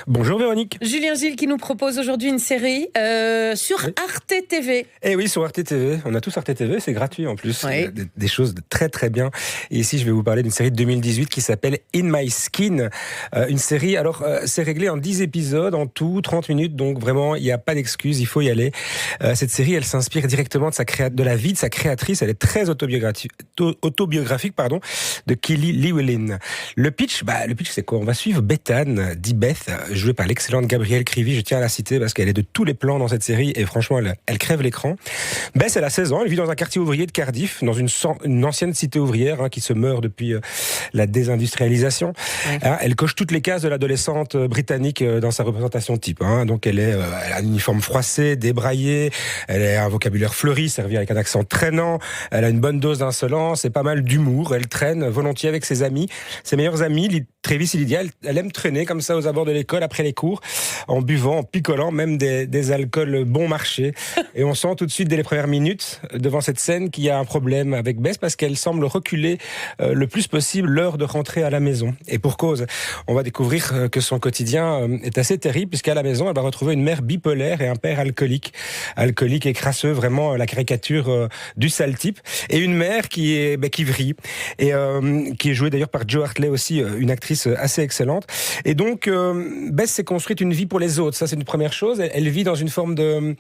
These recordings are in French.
Bonjour Véronique. Julien Gilles qui nous propose aujourd'hui une série sur Arte TV. Eh oui, sur Arte TV. On a tous Arte TV, c'est gratuit en plus. Oui. Des choses très très bien. Et ici, je vais vous parler d'une série de 2018 qui s'appelle In My Skin. Une série, alors c'est réglé en 10 épisodes, en tout, 30 minutes. Donc vraiment, il n'y a pas d'excuse, il faut y aller. Cette série, elle s'inspire directement de la vie de sa créatrice. Elle est très autobiographique, de Kelly Llewellyn. Le pitch, c'est quoi? On va suivre Bethane, dit Beth, jouée par l'excellente Gabrielle Krivy. Je tiens à la citer parce qu'elle est de tous les plans dans cette série et franchement, elle crève l'écran. Beth, elle a 16 ans, elle vit dans un quartier ouvrier de Cardiff, dans une ancienne cité ouvrière qui se meurt depuis la désindustrialisation. Ouais. Elle coche toutes les cases de l'adolescente britannique dans sa représentation type. Donc elle a un uniforme froissé, débraillé, elle a un vocabulaire fleuri, servi avec un accent traînant, elle a une bonne dose d'insolence et pas mal d'humour. Elle traîne volontiers avec ses amis, ses meilleurs amis, Travis et Lydia. Elle aime traîner comme ça aux abords de l'école après les cours, en buvant, en picolant, même des alcools bon marché. Et on sent tout de suite dès les premières minutes devant cette scène qu'il y a un problème avec Bess parce qu'elle semble reculer le plus possible l'heure de rentrer à la maison. Et pour cause, on va découvrir que son quotidien est assez terrible puisqu'à la maison, elle va retrouver une mère bipolaire et un père alcoolique et crasseux, vraiment la caricature du sale type. Et une mère qui vrille et qui est jouée d'ailleurs par Jo Hartley aussi, une actrice assez excellente. Et donc, Bess s'est construite une vie pour les autres. Ça, c'est une première chose. Elle vit dans une forme de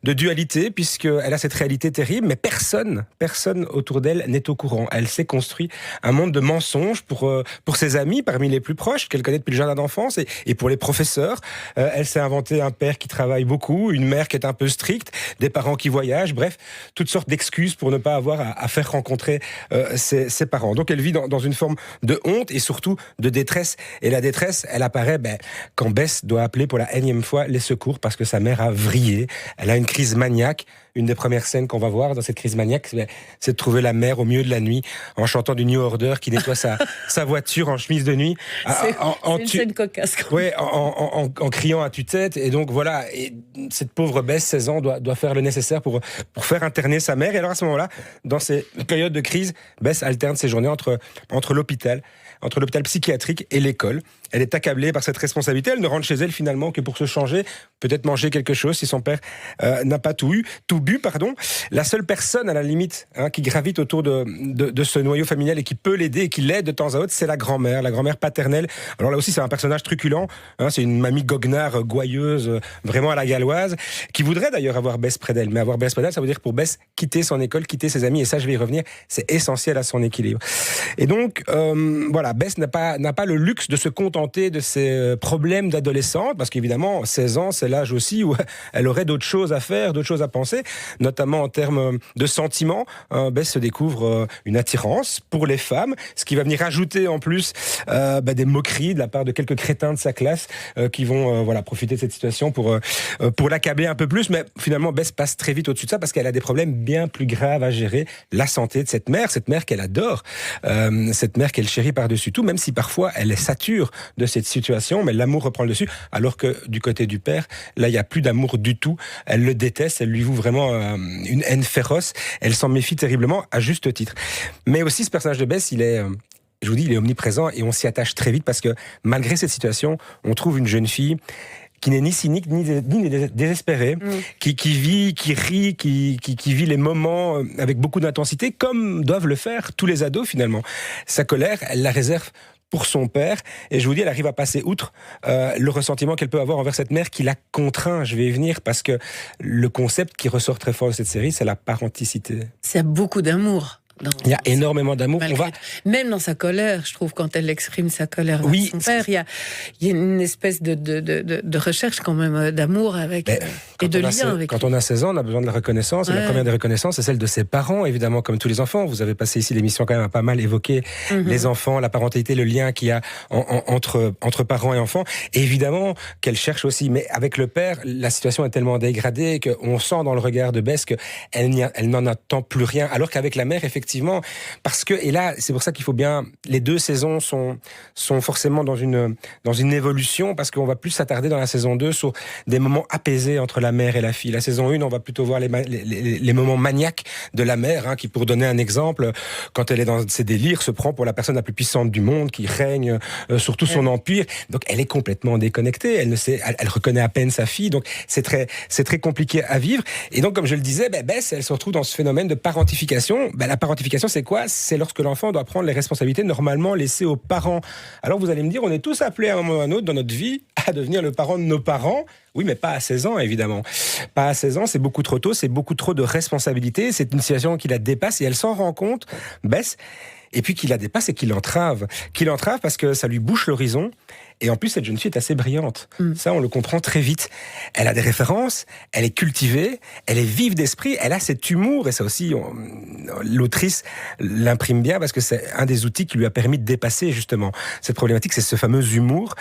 dualité puisqu'elle a cette réalité terrible, mais personne autour d'elle n'est au courant. Elle s'est construit un monde de mensonges pour ses amis, parmi les plus proches, qu'elle connaît depuis le jardin d'enfance, et pour les professeurs. Elle s'est inventé un père qui travaille beaucoup, une mère qui est un peu stricte, des parents qui voyagent, bref, toutes sortes d'excuses pour ne pas avoir à faire rencontrer ses parents. Donc elle vit dans une forme de honte et surtout de détresse. Et la détresse, elle apparaît quand Bess doit appeler pour la énième fois les secours parce que sa mère a vrillé. Elle a une crise maniaque. Une des premières scènes qu'on va voir dans cette crise maniaque, c'est de trouver la mère au milieu de la nuit en chantant du New Order qui nettoie sa voiture en chemise de nuit. C'est une scène cocasse. Ouais, en criant à tue-tête. Et donc voilà, et cette pauvre Bess, 16 ans, doit faire le nécessaire pour faire interner sa mère. Et alors à ce moment-là, dans ces périodes de crise, Bess alterne ses journées entre l'hôpital psychiatrique et l'école. Elle est accablée par cette responsabilité. Elle ne rentre chez elle finalement que pour se changer, peut-être manger quelque chose si son père n'a pas tout bu. La seule personne à la limite qui gravite autour de ce noyau familial et qui peut l'aider et qui l'aide de temps à autre, c'est la grand-mère paternelle. Alors là aussi, c'est un personnage truculent. C'est une mamie goguenard, gouailleuse, vraiment à la galloise, qui voudrait d'ailleurs avoir Bess près d'elle. Mais avoir Bess près d'elle, ça veut dire pour Bess quitter son école, quitter ses amis. Et ça, je vais y revenir. C'est essentiel à son équilibre. Et donc, Bess n'a pas le luxe de se contenter de ses problèmes d'adolescente, parce qu'évidemment, 16 ans, c'est l'âge aussi où elle aurait d'autres choses à faire, d'autres choses à penser, notamment en termes de sentiments. Bess se découvre une attirance pour les femmes, ce qui va venir ajouter en plus des moqueries de la part de quelques crétins de sa classe qui vont profiter de cette situation pour l'accabler un peu plus. Mais finalement, Bess passe très vite au-dessus de ça parce qu'elle a des problèmes bien plus graves à gérer. La santé de cette mère qu'elle adore, cette mère qu'elle chérit par-dessus tout, même si parfois elle est sature de cette situation, mais l'amour reprend le dessus, alors que du côté du père, là, il n'y a plus d'amour du tout. Elle le déteste, elle lui voue vraiment une haine féroce. Elle s'en méfie terriblement, à juste titre. Mais aussi, ce personnage de Bess, il est omniprésent et on s'y attache très vite parce que malgré cette situation, on trouve une jeune fille qui n'est ni cynique, ni désespérée, qui vit, qui rit, qui vit les moments avec beaucoup d'intensité, comme doivent le faire tous les ados finalement. Sa colère, elle la réserve pour son père, et je vous dis, elle arrive à passer outre le ressentiment qu'elle peut avoir envers cette mère qui la contraint. Je vais y venir, parce que le concept qui ressort très fort de cette série, c'est la parenticité. C'est beaucoup d'amour. Il y a énormément d'amour. Même dans sa colère, je trouve, quand elle exprime sa colère vers son père, il y a une espèce de recherche quand même d'amour avec, et de lien avec. Quand on a 16 ans, on a besoin de la reconnaissance. Et la première des reconnaissances, c'est celle de ses parents, évidemment, comme tous les enfants. Vous avez passé ici l'émission quand même à pas mal évoquer les enfants, la parentalité, le lien qu'il y a entre parents et enfants. Et évidemment qu'elle cherche aussi. Mais avec le père, la situation est tellement dégradée qu'on sent dans le regard de Bess qu'elle n'en attend plus rien. Alors qu'avec la mère, effectivement, effectivement, parce que, et là, c'est pour ça qu'il faut bien, les 2 saisons sont forcément dans une évolution, parce qu'on va plus s'attarder dans la saison 2 sur des moments apaisés entre la mère et la fille. La saison 1, on va plutôt voir les moments maniaques de la mère, hein, qui, pour donner un exemple, quand elle est dans ses délires, se prend pour la personne la plus puissante du monde, qui règne sur tout son empire. Donc, elle est complètement déconnectée. Elle reconnaît à peine sa fille. Donc, c'est très compliqué à vivre. Et donc, comme je le disais, Bess, elle se retrouve dans ce phénomène de parentification. La parentification, c'est quoi? C'est lorsque l'enfant doit prendre les responsabilités normalement laissées aux parents. Alors, vous allez me dire, on est tous appelés à un moment ou à un autre dans notre vie à devenir le parent de nos parents. Oui, mais pas à 16 ans, évidemment. Pas à 16 ans, c'est beaucoup trop tôt, c'est beaucoup trop de responsabilités. C'est une situation qui la dépasse et elle s'en rend compte, Bess. Et puis qu'il la dépasse et qu'il l'entrave. Qu'il l'entrave parce que ça lui bouche l'horizon. Et en plus, cette jeune fille est assez brillante. Ça, on le comprend très vite. Elle a des références, elle est cultivée, elle est vive d'esprit, elle a cet humour. Et ça aussi, l'autrice l'imprime bien parce que c'est un des outils qui lui a permis de dépasser justement cette problématique, c'est ce fameux humour.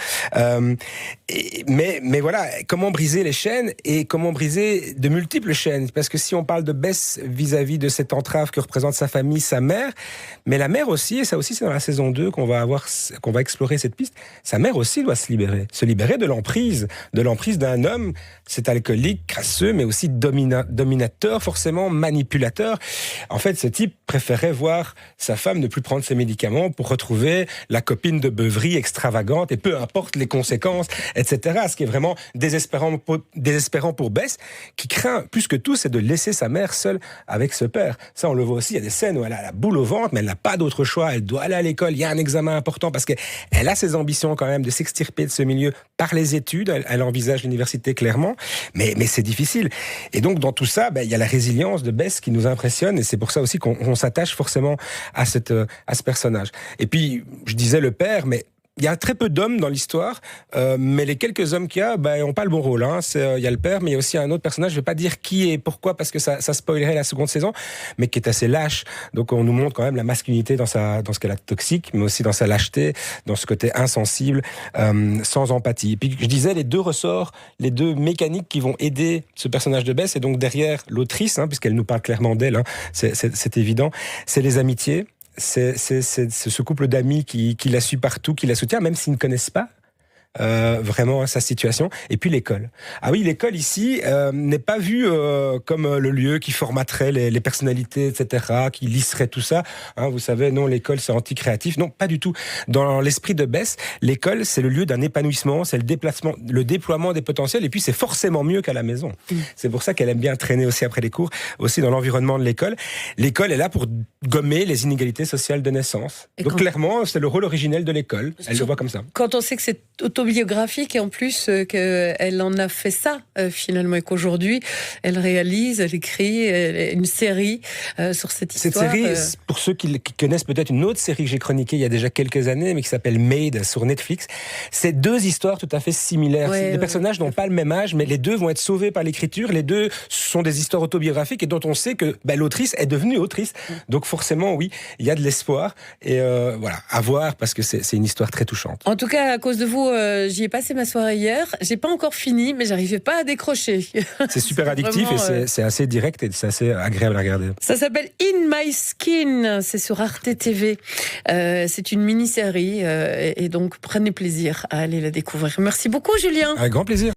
Mais voilà, comment briser les chaînes et comment briser de multiples chaînes? Parce que si on parle de Bess vis-à-vis de cette entrave que représente sa famille, sa mère, mais la mère aussi, et ça aussi c'est dans la saison 2 qu'on va explorer cette piste, sa mère aussi doit se libérer de l'emprise d'un homme, cet alcoolique, crasseux, mais aussi dominateur, forcément manipulateur. En fait, ce type préférait voir sa femme ne plus prendre ses médicaments pour retrouver la copine de beuverie extravagante, et peu importe les conséquences, etc. Ce qui est vraiment désespérant pour Bess, qui craint plus que tout, c'est de laisser sa mère seule avec ce père. Ça, on le voit aussi, il y a des scènes où elle a la boule au ventre, mais elle n'a pas d'autre choix, elle doit aller à l'école, il y a un examen important, parce qu'elle a ses ambitions quand même de s'extirper de ce milieu par les études, elle envisage l'université clairement, mais c'est difficile. Et donc dans tout ça, il y a la résilience de Bess qui nous impressionne, et c'est pour ça aussi qu'on s'attache forcément à ce personnage. Et puis, je disais le père, mais il y a très peu d'hommes dans l'histoire, mais les quelques hommes qu'il y a, n'ont pas le bon rôle. Hein. Il y a le père, mais il y a aussi un autre personnage, je ne vais pas dire qui et pourquoi, parce que ça spoilerait la seconde saison, mais qui est assez lâche. Donc on nous montre quand même la masculinité dans ce qu'elle a de toxique, mais aussi dans sa lâcheté, dans ce côté insensible, sans empathie. Et puis je disais, les 2 ressorts, les 2 mécaniques qui vont aider ce personnage de Bess, et donc derrière l'autrice, hein, puisqu'elle nous parle clairement d'elle, hein, c'est évident, c'est les amitiés. C'est ce couple d'amis qui la suit partout, qui la soutient, même s'ils ne connaissent pas vraiment sa situation. Et puis l'école. Ah oui, l'école ici n'est pas vue comme le lieu qui formaterait les personnalités, etc., qui lisserait tout ça. Hein, vous savez, non, l'école c'est anti-créatif. Non, pas du tout. Dans l'esprit de Bess, l'école c'est le lieu d'un épanouissement, c'est le déploiement des potentiels, et puis c'est forcément mieux qu'à la maison. C'est pour ça qu'elle aime bien traîner aussi après les cours, aussi dans l'environnement de l'école. L'école est là pour gommer les inégalités sociales de naissance. Donc clairement, c'est le rôle originel de l'école. Elle le voit comme ça. Quand on sait que c'est autobiographique et en plus qu'elle en a fait ça finalement et qu'aujourd'hui elle réalise, elle écrit une série sur cette histoire. Cette série, pour ceux qui connaissent peut-être une autre série que j'ai chroniquée il y a déjà quelques années, mais qui s'appelle Made sur Netflix, c'est 2 histoires tout à fait similaires. Les personnages n'ont pas le même âge, mais les 2 vont être sauvés par l'écriture. Les 2 sont des histoires autobiographiques et dont on sait que l'autrice est devenue autrice. Donc forcément, oui, il y a de l'espoir. Et voilà, à voir, parce que c'est une histoire très touchante. En tout cas, à cause de vous, j'y ai passé ma soirée hier. J'ai pas encore fini, mais j'arrivais pas à décrocher. C'est super addictif vraiment, et c'est assez direct et c'est assez agréable à regarder. Ça s'appelle In My Skin. C'est sur Arte TV. C'est une mini-série et donc prenez plaisir à aller la découvrir. Merci beaucoup, Julien. Avec grand plaisir.